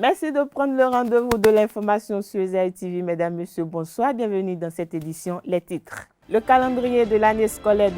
Merci de prendre le rendez-vous de l'information sur ESAE TV. Mesdames, Messieurs, bonsoir. Bienvenue dans cette édition. Les titres. Le calendrier de l'année scolaire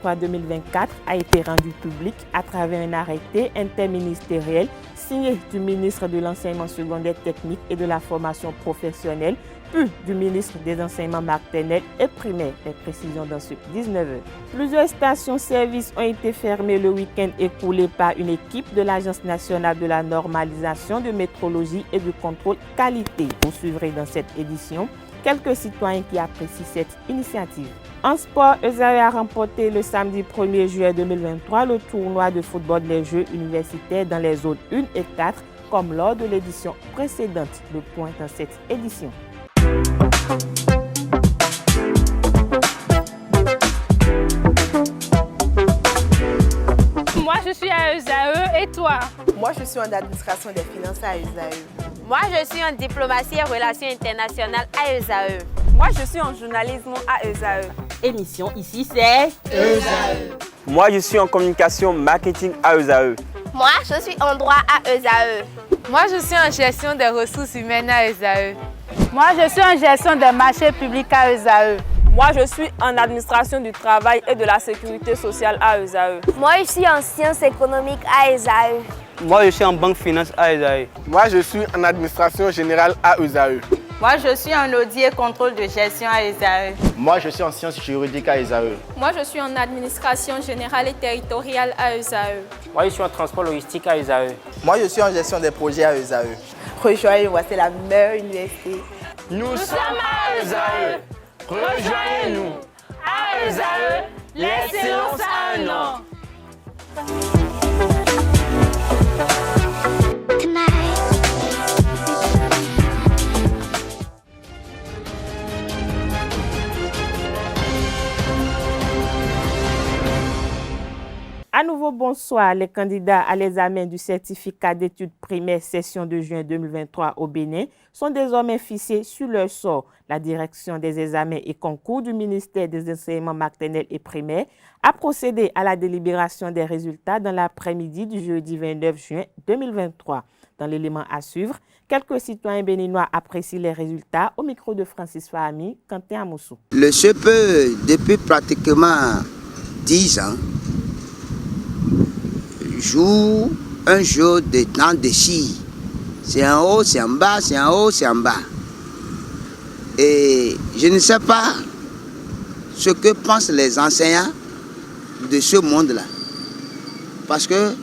2023-2024 a été rendu public à travers un arrêté interministériel signé du ministre de l'Enseignement secondaire technique et de la formation professionnelle, puis du ministre des Enseignements maternels et primaires. Les précisions dans ce 19h. Plusieurs stations-service ont été fermées le week-end écoulé par une équipe de l'Agence nationale de la normalisation de métrologie et du contrôle qualité. Vous suivrez dans cette édition quelques citoyens qui apprécient cette initiative. En sport, ESAE a remporté le samedi 1er juillet 2023 le tournoi de football des Jeux universitaires dans les zones 1 et 4 comme lors de l'édition précédente. Le point dans cette édition. Moi, je suis à ESAE et toi? Moi, je suis en administration des finances à ESAE. Moi, je suis en diplomatie et relations internationales à ESAE. Moi, je suis en journalisme à ESAE. Émission ici, c'est ESAE. Moi, je suis en communication marketing à ESAE. Moi, je suis en droit à ESAE. Moi, je suis en gestion des ressources humaines à ESAE. Moi, je suis en gestion des marchés publics à ESAE. Moi, je suis en administration du travail et de la sécurité sociale à ESAE. Moi, je suis en sciences économiques à ESAE. Moi, je suis en banque finance à ESAE. Moi, je suis en administration générale à ESAE. Moi, je suis en audit et contrôle de gestion à ESAE. Moi, je suis en sciences juridiques à ESAE. Moi, je suis en administration générale et territoriale à ESAE. Moi, je suis en transport logistique à ESAE. Moi, je suis en gestion des projets à ESAE. Rejoignez-moi, c'est la meilleure université. Nous sommes à ESAE. Rejoignez-nous. À ESAE, l'excellence a un nom. À nouveau, bonsoir. Les candidats à l'examen du certificat d'études primaires session de juin 2023 au Bénin sont désormais fixés sur leur sort. La direction des examens et concours du ministère des Enseignements maternels et primaires a procédé à la délibération des résultats dans l'après-midi du jeudi 29 juin 2023. Dans l'élément à suivre, quelques citoyens béninois apprécient les résultats au micro de Francis Fahami, Quentin Amoussou. Le CPE, depuis pratiquement 10 ans, joue un jeu de temps de scie. C'est en haut, c'est en bas, c'est en haut, c'est en bas. Et je ne sais pas ce que pensent les enseignants de ce monde-là. Parce que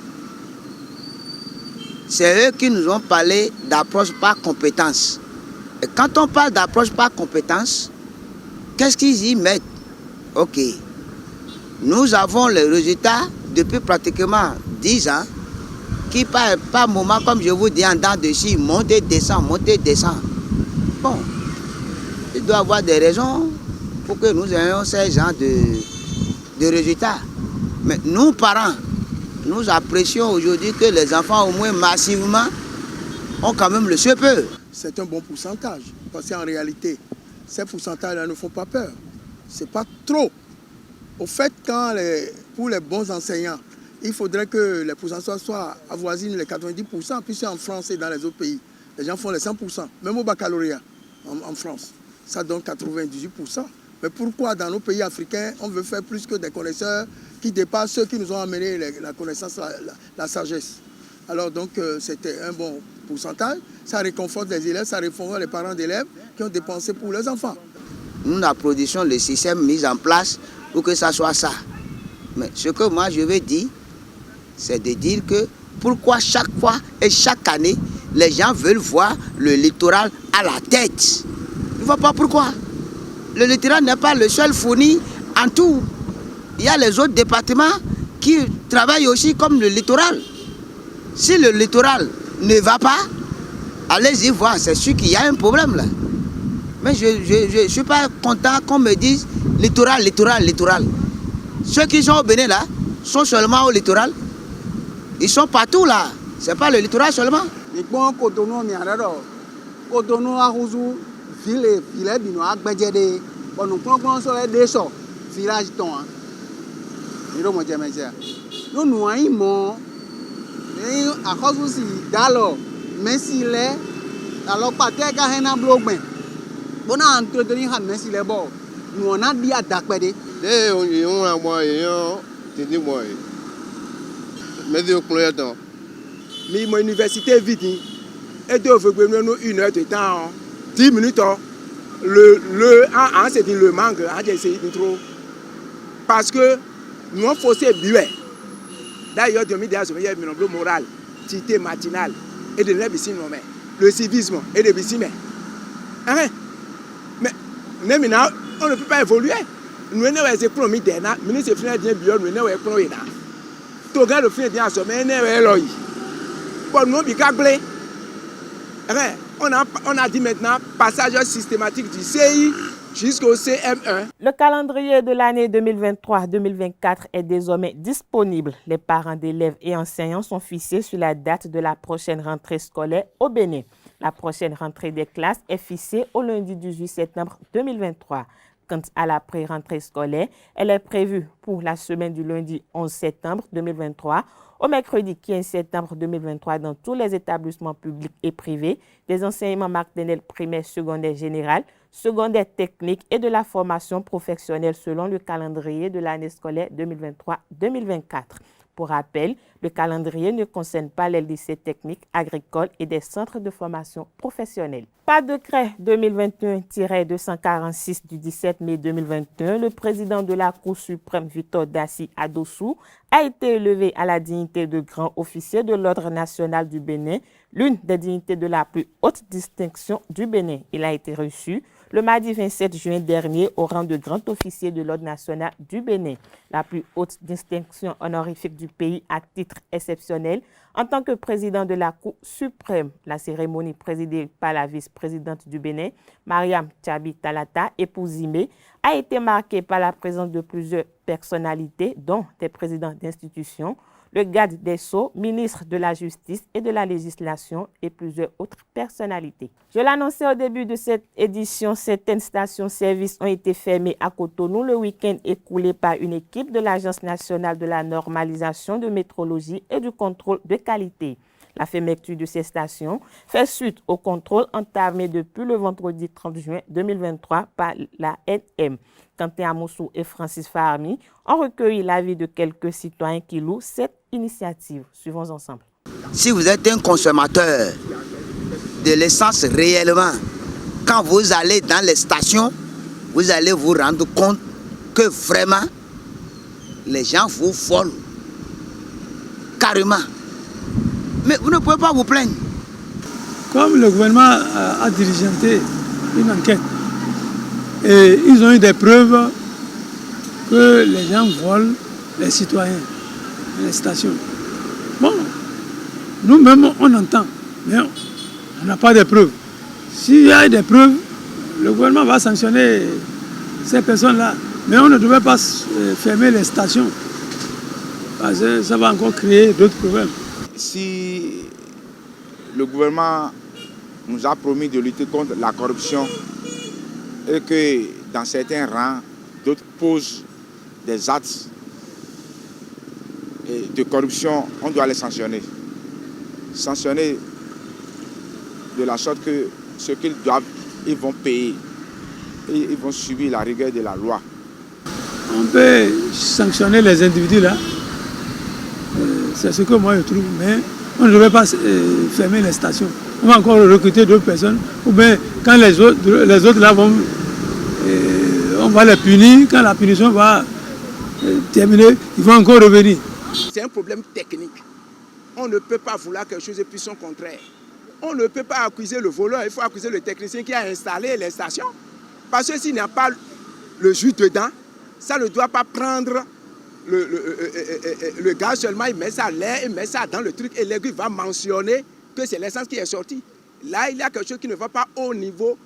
c'est eux qui nous ont parlé d'approche par compétence. Et quand on parle d'approche par compétence, qu'est-ce qu'ils y mettent? Ok. Nous avons les résultats depuis pratiquement 10 ans, qui par moment, comme je vous dis, en dents de scie, monte et descend, monte et descend. Bon, il doit y avoir des raisons pour que nous ayons ces genres de résultats. Mais nous, parents, nous apprécions aujourd'hui que les enfants, au moins massivement, ont quand même le CPE. C'est un bon pourcentage, parce qu'en réalité, ces pourcentages-là ne font pas peur. C'est pas trop. Au fait, pour les bons enseignants, il faudrait que les pourcentages soient avoisinent les 90%, puisque en France et dans les autres pays, les gens font les 100%, même au baccalauréat en France. Ça donne 98%. Mais pourquoi dans nos pays africains, on veut faire plus que des connaisseurs qui dépassent ceux qui nous ont amené la connaissance, la sagesse? Alors donc, c'était un bon pourcentage. Ça réconforte les élèves, ça réconforte les parents d'élèves qui ont dépensé pour leurs enfants. Nous applaudissons le système mis en place pour que ça soit ça. Mais ce que moi je veux dire, c'est de dire que pourquoi chaque fois et chaque année, les gens veulent voir le littoral à la tête. Je ne vois pas pourquoi. Le littoral n'est pas le seul fourni en tout. Il y a les autres départements qui travaillent aussi comme le littoral. Si le littoral ne va pas, allez-y voir, c'est sûr qu'il y a un problème là. Mais je ne suis pas content qu'on me dise littoral, littoral, littoral. Ceux qui sont au Bénin là, sont seulement au littoral. Ils sont partout là. Ce n'est pas le littoral seulement. mais s'il est, alors pas tel qu'un an bloqué. On a entretenu un mais s'il est bon. Nous on a dit à Dakpede. On a moyen, c'est moi. Mais de quoi mais mon université vite. Et de vous nous 1 heure de temps, 10 minutes. C'est le manque, c'est trop. Parce que nous avons faussé buer. D'ailleurs, le moral, cité matinale, et de le civisme et de bissimé. Mais maintenant, on ne peut pas évoluer. Nous avons des économies d'Ena, nous avons fait des bureaux, nous avons économies d'Ena. Tout le monde a fait des assommés, nous avons fait. Pour nous, on a dit maintenant passage systématique du CI jusqu'au CM1. Le calendrier de l'année 2023-2024 est désormais disponible. Les parents d'élèves et enseignants sont fixés sur la date de la prochaine rentrée scolaire au Bénin. La prochaine rentrée des classes est fixée au lundi 18 septembre 2023. Quant à la pré-rentrée scolaire, elle est prévue pour la semaine du lundi 11 septembre 2023 au mercredi 15 septembre 2023 dans tous les établissements publics et privés, des enseignements maternels, primaires, secondaires générales, secondaires techniques et de la formation professionnelle selon le calendrier de l'année scolaire 2023-2024. Pour rappel, le calendrier ne concerne pas les lycées techniques, agricoles et des centres de formation professionnelle. Par décret 2021-246 du 17 mai 2021, le président de la Cour suprême, Victor Dassi Adossou, a été élevé à la dignité de grand officier de l'Ordre national du Bénin, l'une des dignités de la plus haute distinction du Bénin. Il a été reçu le mardi 27 juin dernier au rang de grand officier de l'Ordre national du Bénin, la plus haute distinction honorifique du pays à titre exceptionnel en tant que président de la Cour suprême. La cérémonie présidée par la vice-présidente du Bénin, Mariam Tchabi Talata, épouse Imé, a été marquée par la présence de plusieurs personnalités, dont des présidents d'institutions, le garde des Sceaux, ministre de la Justice et de la Législation et plusieurs autres personnalités. Je l'annonçais au début de cette édition, certaines stations-service ont été fermées à Cotonou le week-end écoulé par une équipe de l'Agence nationale de la normalisation de métrologie et du contrôle de qualité. La fermeture de ces stations fait suite au contrôle entamé depuis le vendredi 30 juin 2023 par la NM. Quentin Amoussou et Francis Farmi ont recueilli l'avis de quelques citoyens qui louent cette initiative. Suivons ensemble. Si vous êtes un consommateur de l'essence réellement, quand vous allez dans les stations, vous allez vous rendre compte que vraiment, les gens vous volent. Carrément. Mais vous ne pouvez pas vous plaindre. Comme le gouvernement a diligenté une enquête, et ils ont eu des preuves que les gens volent les citoyens, les stations. Bon, nous-mêmes, on entend, mais on n'a pas de preuves. S'il y a des preuves, le gouvernement va sanctionner ces personnes-là. Mais on ne devait pas fermer les stations, parce que ça va encore créer d'autres problèmes. Si le gouvernement nous a promis de lutter contre la corruption et que dans certains rangs, d'autres posent des actes de corruption, on doit les sanctionner. Sanctionner de la sorte que ce qu'ils doivent, ils vont payer. Et ils vont subir la rigueur de la loi. On peut sanctionner les individus là. C'est ce que moi je trouve, mais on ne devait pas fermer les stations. On va encore recruter d'autres personnes, ou bien quand les autres là vont, on va les punir, quand la punition va terminer, ils vont encore revenir. C'est un problème technique. On ne peut pas vouloir quelque chose et puis son contraire. On ne peut pas accuser le voleur, il faut accuser le technicien qui a installé les stations. Parce que s'il n'y a pas le jus dedans, ça ne doit pas prendre le gaz seulement, il met ça à l'air, il met ça dans le truc et l'aiguille va mentionner que c'est l'essence qui est sortie. Là, il y a quelque chose qui ne va pas au niveau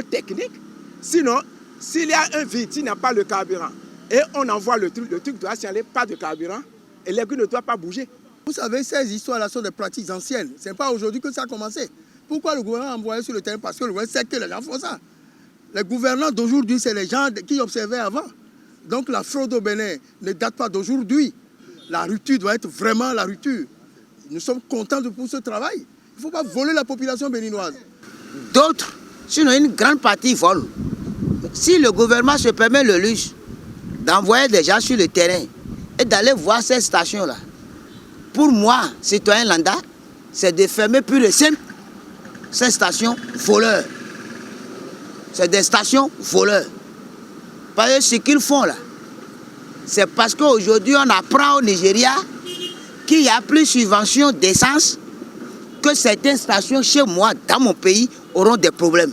technique. Sinon, s'il y a un vide, s'il n'y a pas le carburant et on envoie le truc doit signaler pas de carburant et l'aiguille ne doit pas bouger. Vous savez, ces histoires-là sont des pratiques anciennes. Ce n'est pas aujourd'hui que ça a commencé. Pourquoi le gouvernement a envoyé sur le terrain? Parce que le gouvernement sait que les gens font ça. Les gouvernants d'aujourd'hui, c'est les gens qui observaient avant. Donc la fraude au Bénin ne date pas d'aujourd'hui. La rupture doit être vraiment la rupture. Nous sommes contents pour ce travail. Il ne faut pas voler la population béninoise. D'autres, sinon une grande partie volent. Si le gouvernement se permet le luxe d'envoyer des gens sur le terrain et d'aller voir ces stations-là, pour moi, citoyen lambda, c'est de fermer pur et simple ces stations voleurs. C'est des stations voleurs. Parce que ce qu'ils font là, c'est parce qu'aujourd'hui on apprend au Nigeria qu'il y a plus de subventions d'essence que certaines stations chez moi, dans mon pays, auront des problèmes.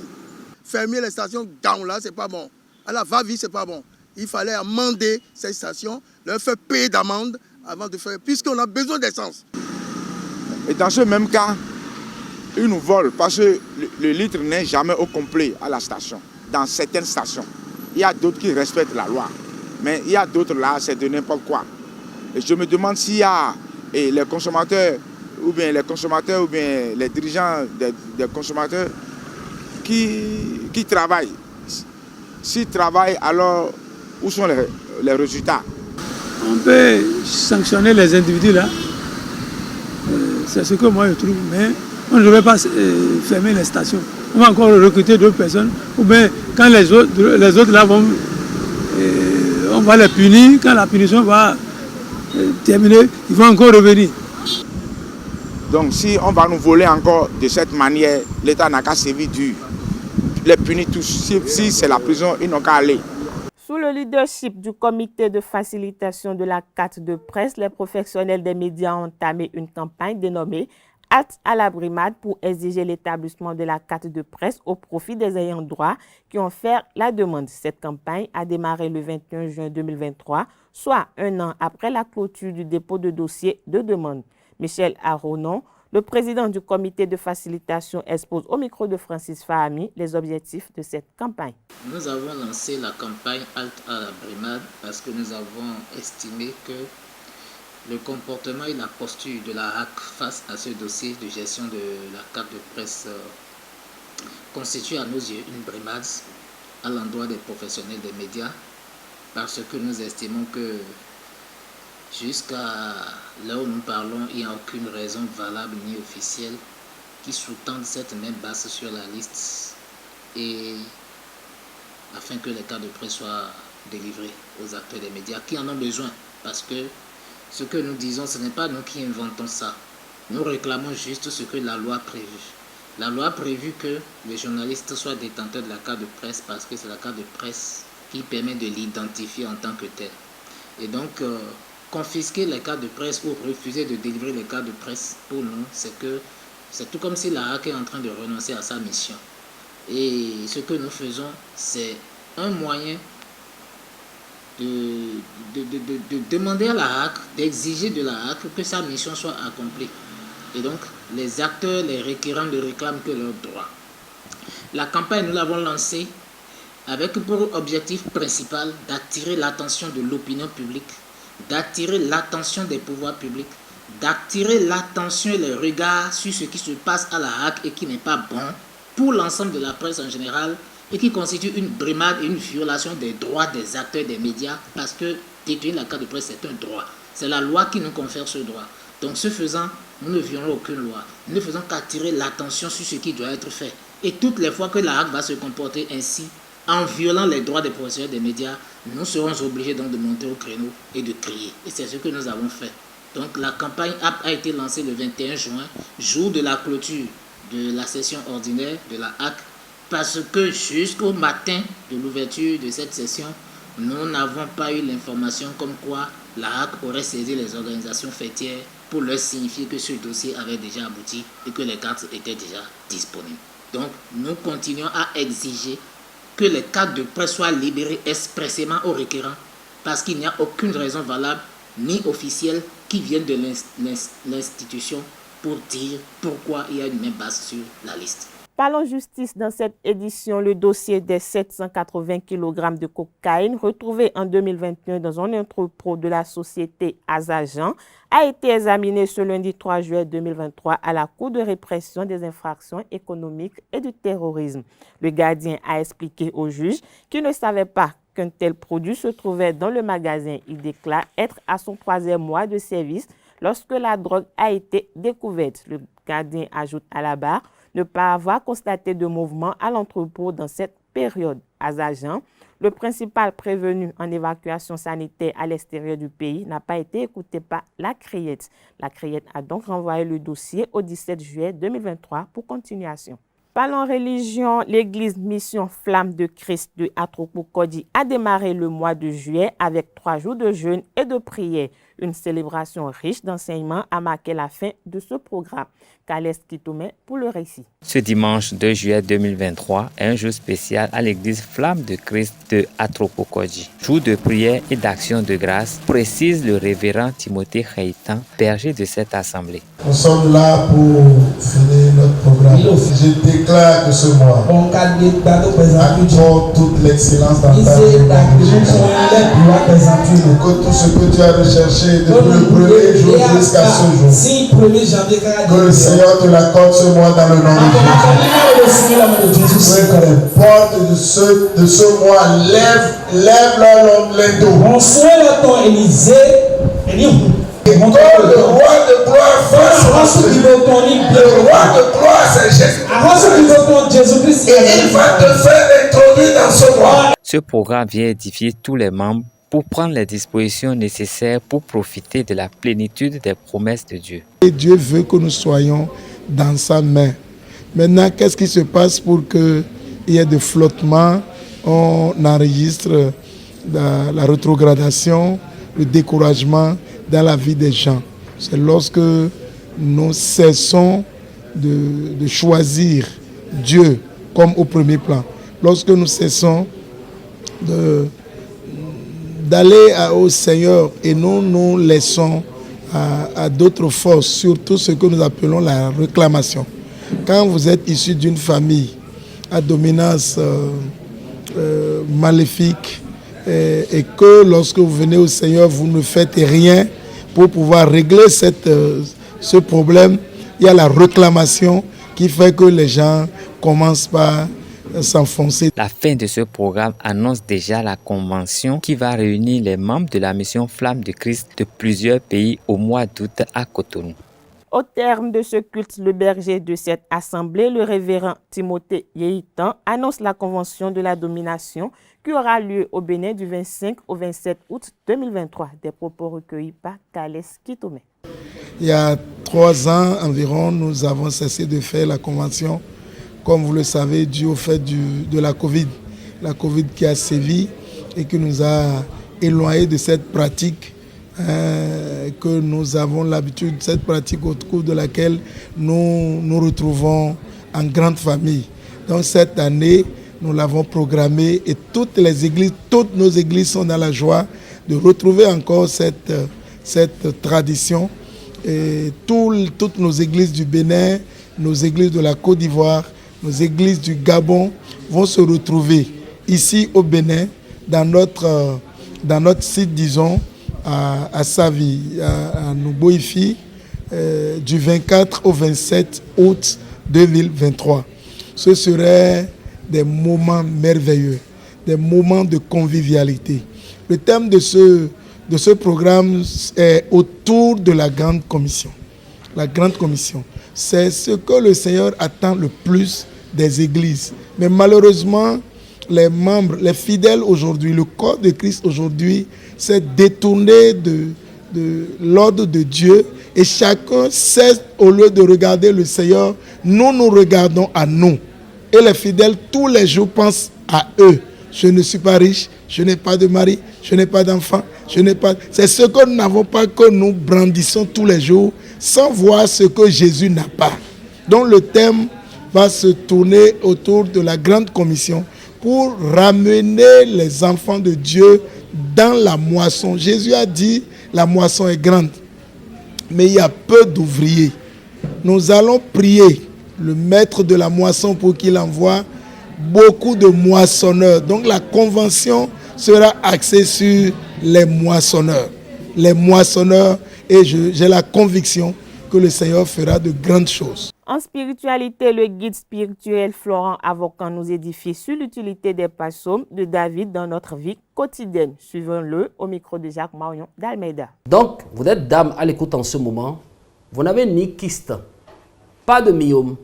Fermer les stations down là, c'est pas bon. À la va-vite, c'est pas bon. Il fallait amender ces stations, leur faire payer d'amende avant de faire, puisqu'on a besoin d'essence. Et dans ce même cas, ils nous volent parce que le litre n'est jamais au complet à la station. Dans certaines stations, il y a d'autres qui respectent la loi. Mais il y a d'autres là, c'est de n'importe quoi. Et je me demande s'il y a les consommateurs ou bien les dirigeants des consommateurs qui travaillent. S'ils travaillent, alors où sont les résultats? On peut sanctionner les individus là. C'est ce que moi je trouve. Mais on ne devrait pas fermer les stations. On va encore recruter d'autres personnes. Ou bien quand les autres là vont, on va les punir. Quand la punition va terminer, ils vont encore revenir. Donc si on va nous voler encore de cette manière, l'État n'a qu'à servir dur. Les punir tous. Si c'est la prison, ils n'ont qu'à aller. Sous le leadership du comité de facilitation de la carte de presse, les professionnels des médias ont entamé une campagne dénommée « Halte à la brimade » pour exiger l'établissement de la carte de presse au profit des ayants droit qui ont fait la demande. Cette campagne a démarré le 21 juin 2023, soit un an après la clôture du dépôt de dossier de demande. Michel Aronon, le président du comité de facilitation, expose au micro de Francis Fahami les objectifs de cette campagne. Nous avons lancé la campagne Halte à la brimade parce que nous avons estimé que le comportement et la posture de la HAC face à ce dossier de gestion de la carte de presse constitue à nos yeux une brimade à l'endroit des professionnels des médias parce que nous estimons que jusqu'à là où nous parlons, il n'y a aucune raison valable ni officielle qui sous-tende cette même base sur la liste et afin que les cartes de presse soient délivrées aux acteurs des médias qui en ont besoin. Parce que ce que nous disons, ce n'est pas nous qui inventons ça. Nous réclamons juste ce que la loi a prévu. La loi a prévu que les journalistes soient détenteurs de la carte de presse parce que c'est la carte de presse qui permet de l'identifier en tant que tel. Et donc, confisquer les cartes de presse ou refuser de délivrer les cartes de presse, pour nous, c'est tout comme si la HAC est en train de renoncer à sa mission. Et ce que nous faisons, c'est un moyen de demander à la HAC, d'exiger de la HAC que sa mission soit accomplie. Et donc, les acteurs, les requérants ne réclament que leurs droits. La campagne, nous l'avons lancée avec pour objectif principal d'attirer l'attention de l'opinion publique, d'attirer l'attention des pouvoirs publics, d'attirer l'attention et les regards sur ce qui se passe à la HAC et qui n'est pas bon pour l'ensemble de la presse en général et qui constitue une brimade et une violation des droits des acteurs des médias parce que détenir la carte de presse c'est un droit. C'est la loi qui nous confère ce droit. Donc ce faisant, nous ne violons aucune loi. Nous ne faisons qu'attirer l'attention sur ce qui doit être fait. Et toutes les fois que la HAC va se comporter ainsi, en violant les droits des professionnels des médias, nous serons obligés donc de monter au créneau et de crier. Et c'est ce que nous avons fait. Donc la campagne a été lancée le 21 juin, jour de la clôture de la session ordinaire de la HAC, parce que jusqu'au matin de l'ouverture de cette session, nous n'avons pas eu l'information comme quoi la HAC aurait saisi les organisations fêtières pour leur signifier que ce dossier avait déjà abouti et que les cartes étaient déjà disponibles. Donc nous continuons à exiger que les cartes de presse soient libérées expressément aux requérants parce qu'il n'y a aucune raison valable ni officielle qui vienne de l'institution pour dire pourquoi il y a une même base sur la liste. Parlons justice dans cette édition. Le dossier des 780 kg de cocaïne retrouvés en 2021 dans un entrepôt de la société Azajan a été examiné ce lundi 3 juillet 2023 à la Cour de répression des infractions économiques et du terrorisme. Le gardien a expliqué au juge qu'il ne savait pas qu'un tel produit se trouvait dans le magasin. Il déclare être à son 3e mois de service. lorsque la drogue a été découverte. Le gardien ajoute à la barre ne pas avoir constaté de mouvement à l'entrepôt dans cette période. À Zajan, le principal prévenu en évacuation sanitaire à l'extérieur du pays n'a pas été écouté par la Criette. La Criette a donc renvoyé le dossier au 17 juillet 2023 pour continuation. Parlons religion, l'église Mission Flamme de Christ de Atropokodi a démarré le mois de juillet avec 3 jours de jeûne et de prière. Une célébration riche d'enseignements a marqué la fin de ce programme. Kales Kitome pour le récit. Ce dimanche 2 juillet 2023 est un jour spécial à l'église Flamme de Christ de Atropokodi. Jour de prière et d'action de grâce, précise le révérend Timothée Khaitan, berger de cette assemblée. Nous sommes là pour finir notre programme. Je déclare que ce mois apporte toute l'excellence dans ta vie. Que tout ce que tu as recherché depuis le premier jour jusqu'à ce jour, que le Seigneur te l'accorde ce mois dans le nom de Jésus. Que les portes de ce mois lèvent les dos. Le roi de gloire fasse le roi de gloire, c'est Jésus-Christ. Et il va te faire introduire dans ce mois. Ce programme vient édifier tous les membres pour prendre les dispositions nécessaires pour profiter de la plénitude des promesses de Dieu. Et Dieu veut que nous soyons dans sa main. Maintenant, qu'est-ce qui se passe pour qu'il y ait de flottement? On enregistre la rétrogradation, le découragement dans la vie des gens. C'est lorsque nous cessons de choisir Dieu comme au premier plan. Lorsque nous cessons d'aller au Seigneur et nous laissons à d'autres forces, surtout ce que nous appelons la réclamation. Quand vous êtes issu d'une famille à dominance maléfique et que lorsque vous venez au Seigneur, vous ne faites rien pour pouvoir régler ce problème, il y a la réclamation qui fait que les gens commencent par s'enfoncer. La fin de ce programme annonce déjà la convention qui va réunir les membres de la mission Flamme de Christ de plusieurs pays au mois d'août à Cotonou. Au terme de ce culte, le berger de cette assemblée, le révérend Timothée Khaitan, annonce la convention de la domination qui aura lieu au Bénin du 25 au 27 août 2023. Des propos recueillis par Kales Kitome. Il y a 3 ans environ, nous avons cessé de faire la convention, comme vous le savez, dû au fait de la Covid. La Covid qui a sévi et qui nous a éloignés de cette pratique que nous avons l'habitude, cette pratique au cours de laquelle nous nous retrouvons en grande famille. Donc cette année, nous l'avons programmée et toutes nos églises sont dans la joie de retrouver encore cette tradition. Et toutes nos églises du Bénin, nos églises de la Côte d'Ivoire, nos églises du Gabon vont se retrouver ici au Bénin, dans notre site, disons, à Savi, à Nouboifi, du 24 au 27 août 2023. Ce seraient des moments merveilleux, des moments de convivialité. Le thème de ce programme est autour de la Grande Commission. La Grande Commission, c'est ce que le Seigneur attend le plus des églises. Mais malheureusement, les membres, les fidèles aujourd'hui, le corps de Christ aujourd'hui, s'est détourné de l'ordre de Dieu et chacun cesse, au lieu de regarder le Seigneur, nous regardons à nous. Et les fidèles, tous les jours, pensent à eux. Je ne suis pas riche, je n'ai pas de mari, je n'ai pas d'enfant, C'est ce que nous n'avons pas que nous brandissons tous les jours sans voir ce que Jésus n'a pas. Donc le thème va se tourner autour de la Grande Commission pour ramener les enfants de Dieu dans la moisson. Jésus a dit, la moisson est grande, mais il y a peu d'ouvriers. Nous allons prier le maître de la moisson pour qu'il envoie beaucoup de moissonneurs. Donc la convention sera axée sur les moissonneurs. Les moissonneurs, et j'ai la conviction que le Seigneur fera de grandes choses. En spiritualité, le guide spirituel Florent Avocan nous édifie sur l'utilité des psaumes de David dans notre vie quotidienne. Suivons-le au micro de Jacques Marion d'Almeida. Donc, vous êtes dame à l'écoute en ce moment. Vous n'avez ni kyste, pas de myome,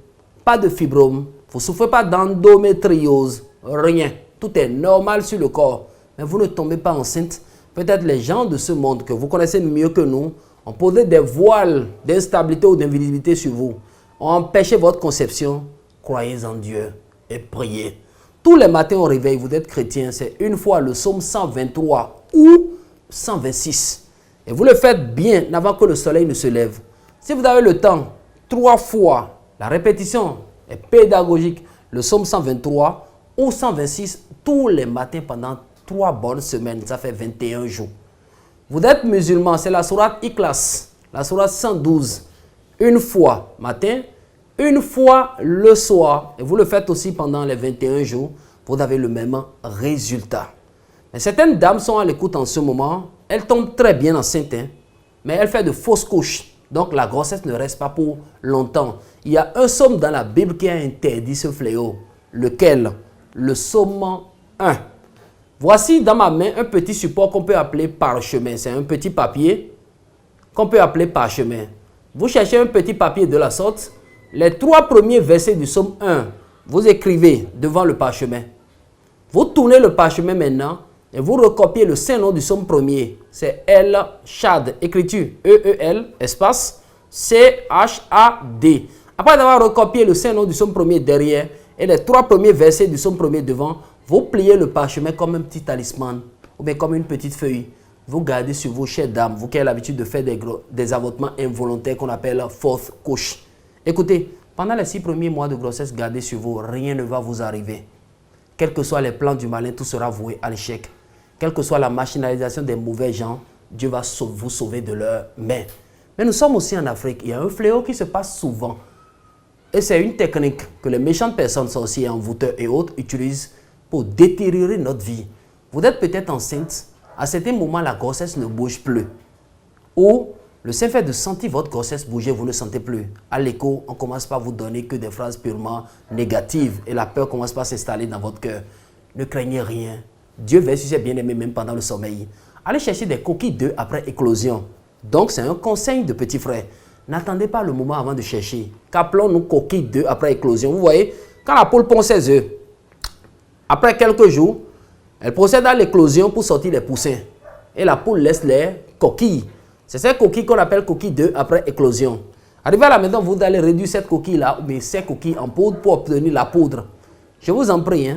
pas de fibrome. Vous ne souffrez pas d'endométriose, rien. Tout est normal sur le corps. Mais vous ne tombez pas enceinte. Peut-être les gens de ce monde que vous connaissez mieux que nous ont posé des voiles d'instabilité ou d'invisibilité sur vous, ont empêché votre conception. Croyez en Dieu et priez. Tous les matins au réveil, vous êtes chrétien, c'est une fois le psaume 123 ou 126. Et vous le faites bien avant que le soleil ne se lève. Si vous avez le temps, 3 fois, la répétition est pédagogique, le psaume 123 ou 126 tous les matins pendant 3 bonnes semaines, ça fait 21 jours. Vous êtes musulman, c'est la sourate Ikhlas, la sourate 112, une fois matin, une fois le soir. Et vous le faites aussi pendant les 21 jours, vous avez le même résultat. Mais certaines dames sont à l'écoute en ce moment, elles tombent très bien enceintes, mais elles font de fausses couches. Donc la grossesse ne reste pas pour longtemps. Il y a un psaume dans la Bible qui a interdit ce fléau. Lequel? Le psaume 1. Voici dans ma main un petit support qu'on peut appeler parchemin. C'est un petit papier qu'on peut appeler parchemin. Vous cherchez un petit papier de la sorte. Les 3 premiers versets du psaume 1, vous écrivez devant le parchemin. Vous tournez le parchemin maintenant et vous recopiez le saint nom du psaume premier. C'est El Chad, écriture E-E-L, espace C-H-A-D. Après avoir recopié le saint nom du psaume premier derrière et les 3 premiers versets du psaume premier devant, vous pliez le parchemin comme un petit talisman ou bien comme une petite feuille. Vous gardez sur vous, chères dames, vous qui avez l'habitude de faire des avortements involontaires qu'on appelle fourth couche. Écoutez, pendant les 6 premiers mois de grossesse, gardez sur vous, rien ne va vous arriver. Quels que soient les plans du malin, tout sera voué à l'échec. Quelle que soit la machinalisation des mauvais gens, Dieu va vous sauver de leurs mains. Mais nous sommes aussi en Afrique. Il y a un fléau qui se passe souvent. Et c'est une technique que les méchantes personnes, sorciers, envoûteurs et autres utilisent pour détériorer notre vie. Vous êtes peut-être enceinte. À certains moments, la grossesse ne bouge plus. Ou le simple fait de sentir votre grossesse bouger, vous ne sentez plus. À l'écho, on commence par vous donner que des phrases purement négatives. Et la peur commence par s'installer dans votre cœur. Ne craignez rien. Dieu veille sur ses bien-aimés même pendant le sommeil. Allez chercher des coquilles d'œufs après éclosion. Donc, c'est un conseil de petit frère. N'attendez pas le moment avant de chercher. Qu'appelons-nous coquilles d'œufs après éclosion? Vous voyez, quand la poule pond ses œufs, après quelques jours, elle procède à l'éclosion pour sortir les poussins. Et la poule laisse les coquilles. C'est ces coquilles qu'on appelle coquilles d'œufs après éclosion. Arrivé à la maison, vous allez réduire cette coquille-là, ou bien ces coquilles en poudre pour obtenir la poudre. Je vous en prie,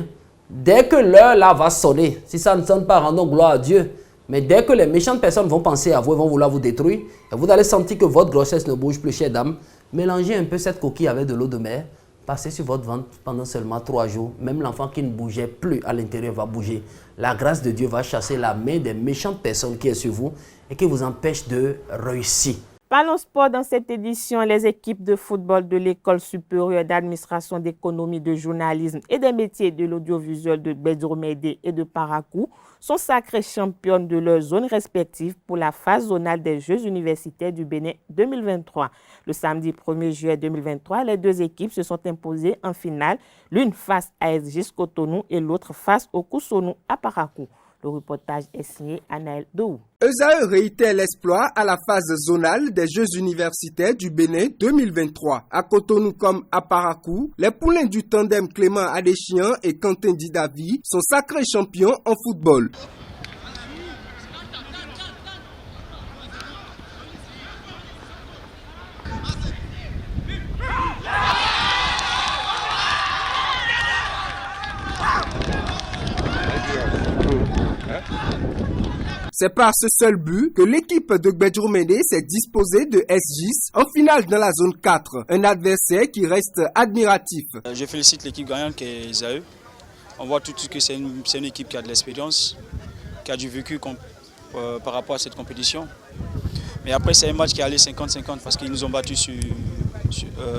dès que l'heure là va sonner, si ça ne sonne pas, rendons gloire à Dieu. Mais dès que les méchantes personnes vont penser à vous, vont vouloir vous détruire, et vous allez sentir que votre grossesse ne bouge plus, chère dame, mélangez un peu cette coquille avec de l'eau de mer, passez sur votre ventre pendant seulement 3 jours. Même l'enfant qui ne bougeait plus à l'intérieur va bouger. La grâce de Dieu va chasser la main des méchantes personnes qui est sur vous et qui vous empêche de réussir. Parlons sport dans cette édition. Les équipes de football de l'École supérieure d'administration d'économie, de journalisme et des métiers de l'audiovisuel de Bédiomédé et de Parakou sont sacrées championnes de leurs zones respectives pour la phase zonale des Jeux universitaires du Bénin 2023. Le samedi 1er juillet 2023, les 2 équipes se sont imposées en finale, l'une face à SGIS Cotonou et l'autre face au Koussonou à Parakou. Le reportage est signé Anaël Dou. ESAE réitère l'exploit à la phase zonale des Jeux universitaires du Bénin 2023. À Cotonou comme à Parakou, les poulains du tandem Clément Adéchian et Quentin Didavi sont sacrés champions en football. C'est par ce seul but que l'équipe de Bédiomédé s'est disposée de SGIS en finale dans la zone 4, un adversaire qui reste admiratif. Je félicite l'équipe gagnante qui est ESAE. On voit tout de suite que c'est une équipe qui a de l'expérience, qui a du vécu par rapport à cette compétition. Mais après, c'est un match qui est allé 50-50 parce qu'ils nous ont battus sur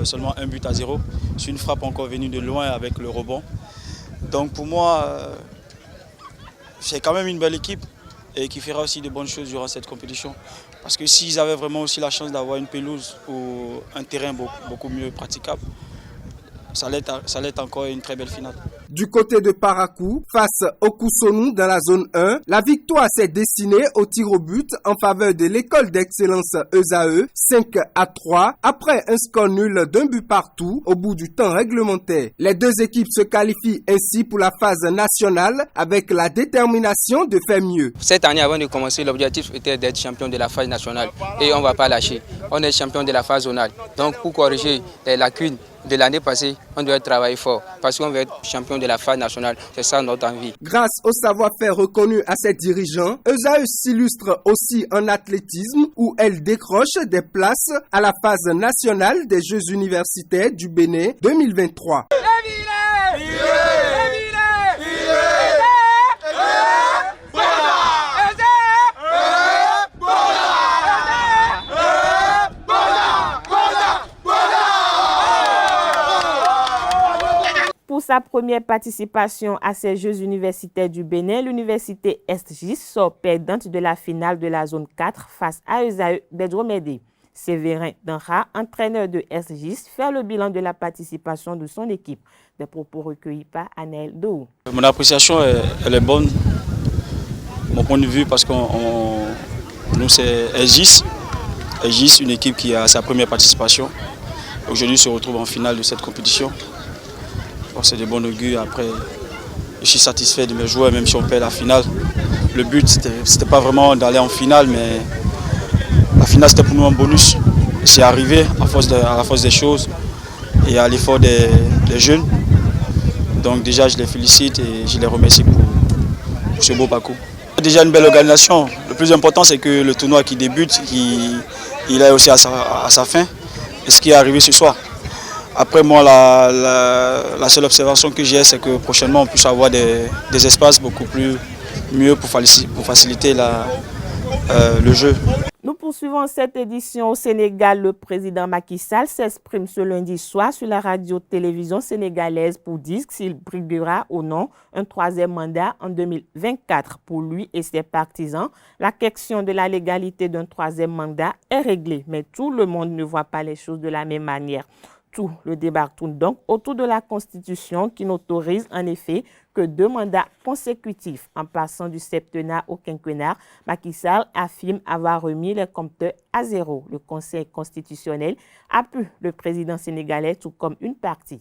seulement 1-0 sur une frappe encore venue de loin avec le rebond. Donc pour moi, c'est quand même une belle équipe et qui fera aussi de bonnes choses durant cette compétition. Parce que s'ils avaient vraiment aussi la chance d'avoir une pelouse ou un terrain beaucoup mieux praticable, ça allait être encore une très belle finale. Du côté de Parakou, face au Coussonou dans la zone 1, la victoire s'est dessinée au tir au but en faveur de l'école d'excellence ESAE, 5-3, après un score nul d'1 but partout au bout du temps réglementaire. Les deux équipes se qualifient ainsi pour la phase nationale avec la détermination de faire mieux. Cette année, avant de commencer, l'objectif était d'être champion de la phase nationale et on ne va pas lâcher. On est champion de la phase zonale. Donc pour corriger les lacunes de l'année passée, on doit travailler fort parce qu'on veut être champion de la phase nationale. C'est ça notre envie. Grâce au savoir-faire reconnu à ses dirigeants, ESAE s'illustre aussi en athlétisme où elle décroche des places à la phase nationale des Jeux universitaires du Bénin 2023. Pour sa première participation à ces Jeux universitaires du Bénin, l'université Est-GIS sort perdante de la finale de la zone 4 face à ESAE d'Edromédé. Séverin Danra, entraîneur de Est-GIS, fait le bilan de la participation de son équipe. Des propos recueillis par Anaël Dou. Mon appréciation elle est bonne, mon point de vue, parce que nous c'est Est-GIS. Est-GIS, une équipe qui a sa première participation. Aujourd'hui se retrouve en finale de cette compétition. C'est de bon augure. Après, je suis satisfait de mes joueurs, même si on perd la finale. Le but, c'était pas vraiment d'aller en finale, mais la finale, c'était pour nous un bonus. C'est arrivé à la force des choses et à l'effort des jeunes. Donc déjà, je les félicite et je les remercie pour ce beau parcours. Déjà une belle organisation. Le plus important, c'est que le tournoi qui débute, il est aussi à sa fin. Et ce qui est arrivé ce soir. Après moi, la seule observation que j'ai, c'est que prochainement on puisse avoir des espaces beaucoup mieux pour faciliter le jeu. Nous poursuivons cette édition au Sénégal. Le président Macky Sall s'exprime ce lundi soir sur la radio-télévision sénégalaise pour dire s'il briguera ou non un troisième mandat en 2024. Pour lui et ses partisans, la question de la légalité d'un troisième mandat est réglée, mais tout le monde ne voit pas les choses de la même manière. Tout le débat tourne donc autour de la Constitution qui n'autorise en effet que 2 mandats consécutifs. En passant du septennat au quinquennat, Macky Sall affirme avoir remis les compteurs à zéro. Le Conseil constitutionnel appuie le président sénégalais tout comme une partie.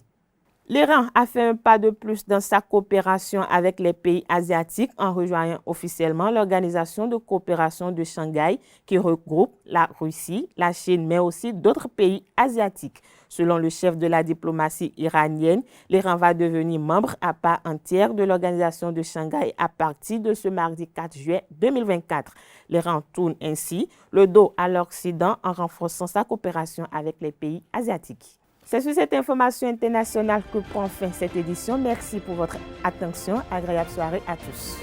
L'Iran a fait un pas de plus dans sa coopération avec les pays asiatiques en rejoignant officiellement l'Organisation de coopération de Shanghai qui regroupe la Russie, la Chine, mais aussi d'autres pays asiatiques. Selon le chef de la diplomatie iranienne, l'Iran va devenir membre à part entière de l'Organisation de Shanghai à partir de ce mardi 4 juillet 2024. L'Iran tourne ainsi le dos à l'Occident en renforçant sa coopération avec les pays asiatiques. C'est sur cette information internationale que prend fin cette édition. Merci pour votre attention. Agréable soirée à tous.